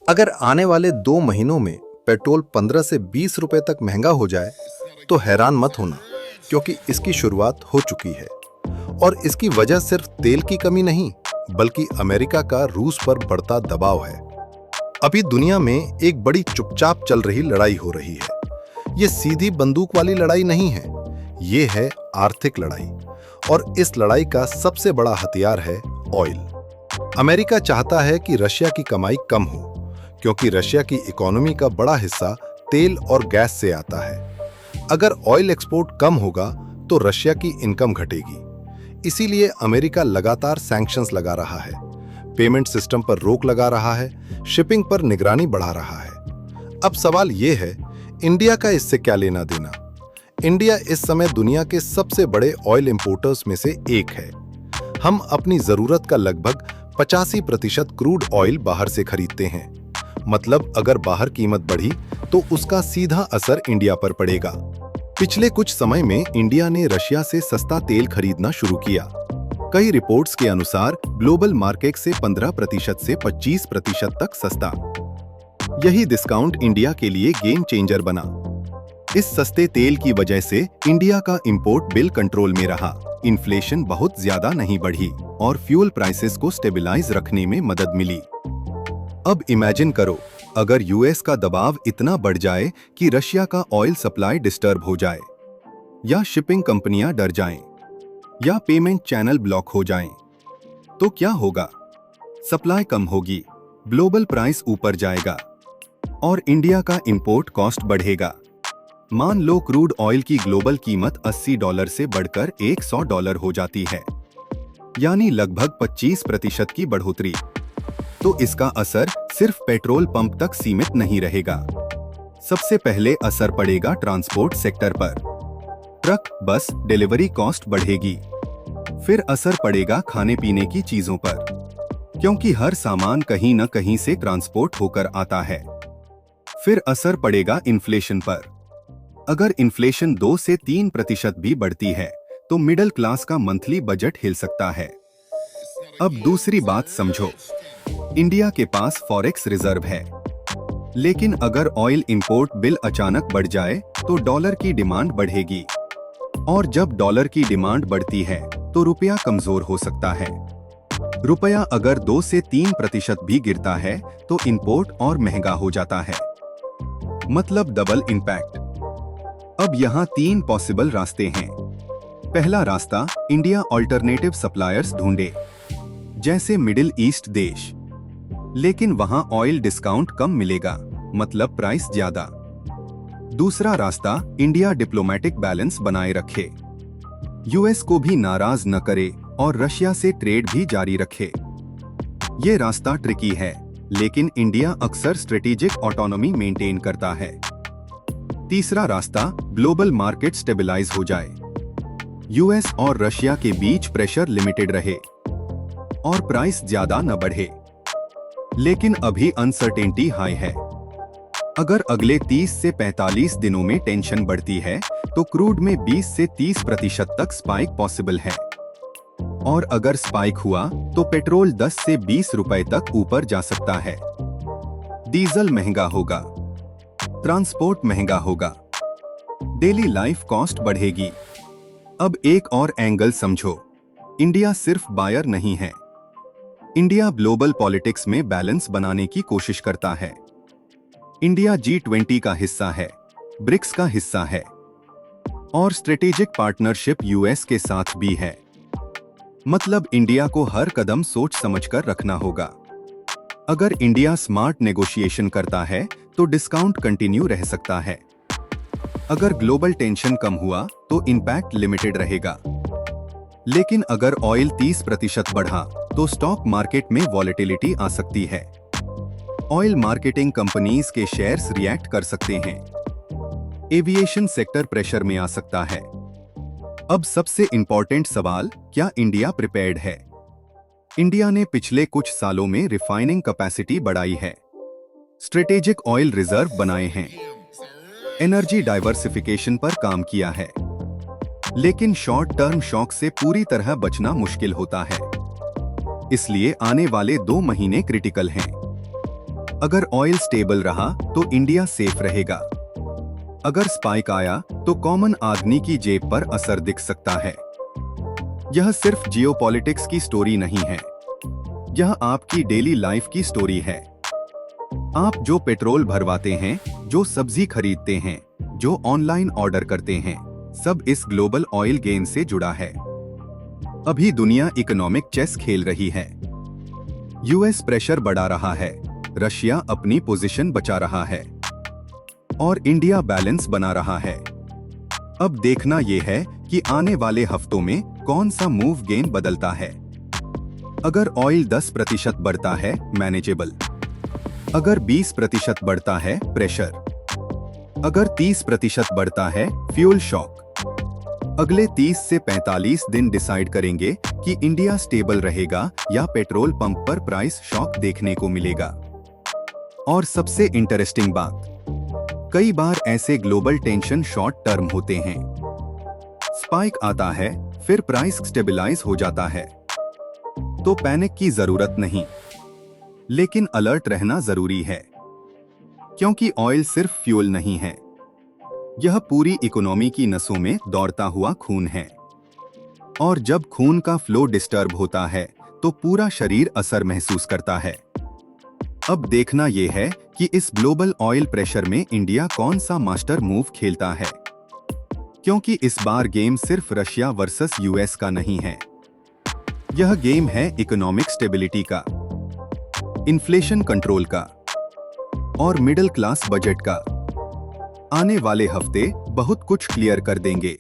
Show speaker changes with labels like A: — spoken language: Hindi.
A: अगर आने वाले 2 महीनों में पेट्रोल 15 से 20 रुपए तक महंगा हो जाए तो हैरान मत होना, क्योंकि इसकी शुरुआत हो चुकी है। और इसकी वजह सिर्फ तेल की कमी नहीं, बल्कि अमेरिका का रूस पर बढ़ता दबाव है। अभी दुनिया में एक बड़ी चुपचाप चल रही लड़ाई हो रही है। ये सीधी बंदूक वाली लड़ाई नहीं है, ये है आर्थिक लड़ाई। और इस लड़ाई का सबसे बड़ा हथियार है ऑयल। अमेरिका चाहता है कि रशिया की कमाई कम हो, क्योंकि रशिया की इकोनॉमी का बड़ा हिस्सा तेल और गैस से आता है। अगर ऑयल एक्सपोर्ट कम होगा तो रशिया की इनकम घटेगी। इसीलिए अमेरिका लगातार सैंक्शंस लगा रहा है, पेमेंट सिस्टम पर रोक लगा रहा है, शिपिंग पर निगरानी बढ़ा रहा है। अब सवाल यह है, इंडिया का इससे क्या लेना देना? इंडिया इस समय दुनिया के सबसे बड़े ऑयल इंपोर्टर्स में से एक है। हम अपनी जरूरत का लगभग 85% क्रूड ऑयल बाहर से खरीदते हैं। मतलब अगर बाहर कीमत बढ़ी तो उसका सीधा असर इंडिया पर पड़ेगा। पिछले कुछ समय में इंडिया ने रशिया से सस्ता तेल खरीदना शुरू किया। कई रिपोर्ट्स के अनुसार ग्लोबल मार्केट से 15% से 25% तक सस्ता। यही डिस्काउंट इंडिया के लिए गेम चेंजर बना। इस सस्ते तेल की वजह से इंडिया का इंपोर्ट बिल कंट्रोल में रहा, इन्फ्लेशन बहुत ज्यादा नहीं बढ़ी और फ्यूल प्राइसेस को स्टेबलाइज रखने में मदद मिली। अब इमेजिन करो, अगर यूएस का दबाव इतना बढ़ जाए कि रशिया का ऑयल सप्लाई डिस्टर्ब हो जाए, या शिपिंग कंपनियां डर जाएं, या पेमेंट चैनल ब्लॉक हो जाएं, तो क्या होगा? सप्लाई कम होगी, ग्लोबल प्राइस ऊपर जाएगा और इंडिया का इंपोर्ट कॉस्ट बढ़ेगा। मान लो क्रूड ऑयल की ग्लोबल कीमत $80 से बढ़कर $100 हो जाती है, यानी लगभग 25% की बढ़ोतरी। तो इसका असर सिर्फ पेट्रोल पंप तक सीमित नहीं रहेगा। सबसे पहले असर पड़ेगा ट्रांसपोर्ट सेक्टर पर। ट्रक, बस, डिलीवरी कॉस्ट बढ़ेगी। फिर असर पड़ेगा खाने पीने की चीजों पर, क्योंकि हर सामान कहीं न कहीं से ट्रांसपोर्ट होकर आता है। फिर असर पड़ेगा इन्फ्लेशन पर। अगर इन्फ्लेशन 2 से 3% भी बढ़ती है तो मिडिल क्लास का मंथली बजट हिल सकता है। अब दूसरी बात समझो, इंडिया के पास फॉरेक्स रिजर्व है, लेकिन अगर ऑयल इंपोर्ट बिल अचानक बढ़ जाए तो डॉलर की डिमांड बढ़ेगी, और जब डॉलर की डिमांड बढ़ती है तो रुपया कमजोर हो सकता है। रुपया अगर 2 से 3% भी गिरता है तो इंपोर्ट और महंगा हो जाता है, मतलब डबल इंपैक्ट। अब यहाँ 3 पॉसिबल रास्ते हैं। पहला रास्ता, इंडिया ऑल्टरनेटिव सप्लायर्स ढूंढे, जैसे मिडिल ईस्ट देश, लेकिन वहां ऑयल डिस्काउंट कम मिलेगा, मतलब प्राइस ज्यादा। दूसरा रास्ता, इंडिया डिप्लोमेटिक बैलेंस बनाए रखे, यूएस को भी नाराज न करे और रशिया से ट्रेड भी जारी रखे। ये रास्ता ट्रिकी है, लेकिन इंडिया अक्सर स्ट्रेटेजिक ऑटोनॉमी मेंटेन करता है। तीसरा रास्ता, ग्लोबल मार्केट स्टेबलाइज हो जाए, यूएस और रशिया के बीच प्रेशर लिमिटेड रहे और प्राइस ज्यादा न बढ़े। लेकिन अभी अनसर्टेनिटी हाई है। अगर अगले 30 से 45 दिनों में टेंशन बढ़ती है तो क्रूड में 20 से 30% तक स्पाइक पॉसिबल है, और अगर स्पाइक हुआ तो पेट्रोल 10 से 20 रुपए तक ऊपर जा सकता है। डीजल महंगा होगा, ट्रांसपोर्ट महंगा होगा, डेली लाइफ कॉस्ट बढ़ेगी। अब एक और एंगल समझो, इंडिया सिर्फ बायर नहीं है। इंडिया ग्लोबल पॉलिटिक्स में बैलेंस बनाने की कोशिश करता है। इंडिया G20 का हिस्सा है, ब्रिक्स का हिस्सा है, और स्ट्रेटेजिक पार्टनरशिप यूएस के साथ भी है। मतलब इंडिया को हर कदम सोच समझकर रखना होगा। अगर इंडिया स्मार्ट नेगोशिएशन करता है तो डिस्काउंट कंटिन्यू रह सकता है। अगर ग्लोबल टेंशन कम हुआ तो इंपैक्ट लिमिटेड रहेगा। लेकिन अगर ऑयल 30% बढ़ा तो स्टॉक मार्केट में वॉलेटिलिटी आ सकती है। ऑयल मार्केटिंग कंपनीज के शेयर्स रिएक्ट कर सकते हैं। एविएशन सेक्टर प्रेशर में आ सकता है। अब सबसे इंपॉर्टेंट सवाल, क्या इंडिया प्रिपेयर्ड है? इंडिया ने पिछले कुछ सालों में रिफाइनिंग कैपेसिटी बढ़ाई है, स्ट्रेटेजिक ऑयल रिजर्व बनाए हैं, एनर्जी डाइवर्सिफिकेशन पर काम किया है। लेकिन शॉर्ट टर्म शॉक से पूरी तरह बचना मुश्किल होता है। इसलिए आने वाले 2 महीने क्रिटिकल हैं।
B: अगर ऑयल स्टेबल रहा तो इंडिया सेफ रहेगा। अगर स्पाइक आया तो कॉमन आदमी की जेब पर असर दिख सकता है। यह सिर्फ जियोपॉलिटिक्स की स्टोरी नहीं है, यह आपकी डेली लाइफ की स्टोरी है। आप जो पेट्रोल भरवाते हैं, जो सब्जी खरीदते हैं, जो ऑनलाइन ऑर्डर करते हैं, सब इस ग्लोबल ऑयल गेम से जुड़ा है। अभी दुनिया इकोनॉमिक चेस खेल रही है। यूएस प्रेशर बढ़ा रहा है, रशिया अपनी पोजीशन बचा रहा है और इंडिया बैलेंस बना रहा है। अब देखना यह है कि आने वाले हफ्तों में कौन सा मूव गेम बदलता है। अगर ऑयल 10% बढ़ता है, मैनेजेबल। अगर 20% बढ़ता है, प्रेशर। अगर 30% बढ़ता है, फ्यूल शॉक। अगले 30 से 45 दिन डिसाइड करेंगे कि इंडिया स्टेबल रहेगा या पेट्रोल पंप पर प्राइस शॉक देखने को मिलेगा। और सबसे इंटरेस्टिंग बात, कई बार ऐसे ग्लोबल टेंशन शॉर्ट टर्म होते हैं। स्पाइक आता है, फिर प्राइस स्टेबलाइज हो जाता है। तो पैनिक की जरूरत नहीं, लेकिन अलर्ट रहना जरूरी है, क्योंकि ऑयल सिर्फ फ्यूल नहीं है, यह पूरी इकोनॉमी की नसों में दौड़ता हुआ खून है। और जब खून का फ्लो डिस्टर्ब होता है तो पूरा शरीर असर महसूस करता है। अब देखना यह है कि इस ग्लोबल ऑयल प्रेशर में इंडिया कौन सा मास्टर मूव खेलता है, क्योंकि इस बार गेम सिर्फ रशिया वर्सेस यूएस का नहीं है, यह गेम है इकोनॉमिक स्टेबिलिटी का, इन्फ्लेशन कंट्रोल का और मिडिल क्लास बजट का। आने वाले हफ्ते बहुत कुछ क्लियर कर देंगे।